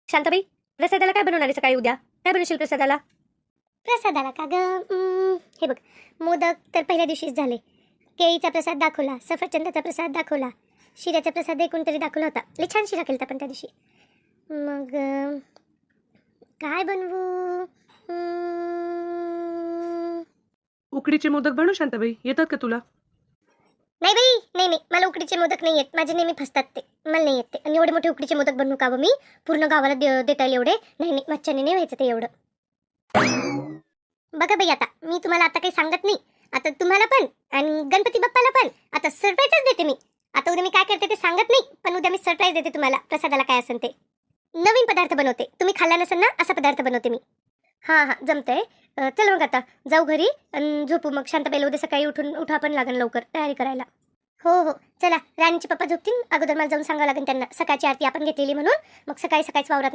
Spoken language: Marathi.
शांताबाई, प्रसादाला काय बनवणार आहे सकाळी उद्या? काय बनवशील प्रसादाला? प्रसादाला का ग? हे बघ, मोदक तर पहिल्या दिवशीच झाले. केळीचा प्रसाद दाखवला, सफरचंदाचा प्रसाद दाखवला, शिऱ्याचा प्रसाद एकूण तरी दाखवला होता. लई छान शिरा केलता पण त्या दिवशी. मग काय बनवू? उकडीचे मोदक बनव शांताबाई, येतात का तुला? नाही बाई, नाही, मला उकडीचे मोदक नाही येत. माझे नेहमी फसतात ते, मला नाही येत ते. आणि एवढे मोठे उकडीचे मोदक बनवू का मी? पूर्ण गावाला देता येईल एवढे? नाही, मच्छाने नाही व्हायचं ते एवढं. बघा बाई, आता मी तुम्हाला आता काही सांगत नाही. आता तुम्हाला पण आणि गणपती बाप्पाला पण आता सरप्राईजच देते मी. आता उद्या मी काय करते ते सांगत नाही, पण उद्या मी सरप्राईज देते तुम्हाला. प्रसादाला काय असेल ते नवीन पदार्थ बनवते. तुम्ही खाल्ला नसेल ना असा पदार्थ बनवते मी. हां जमतंय. चल मग आता जाऊ घरी आणि झोपू. मग शांताबाईला उद्या सकाळी उठा पण लागेल लवकर तयारी करायला. हो चला. राणीचे पप्पा झोपतील अगोदर, मला जाऊन सांगावं लागेल त्यांना सकाळची आरती आपण घेतलेली म्हणून. मग सकाळी वावरात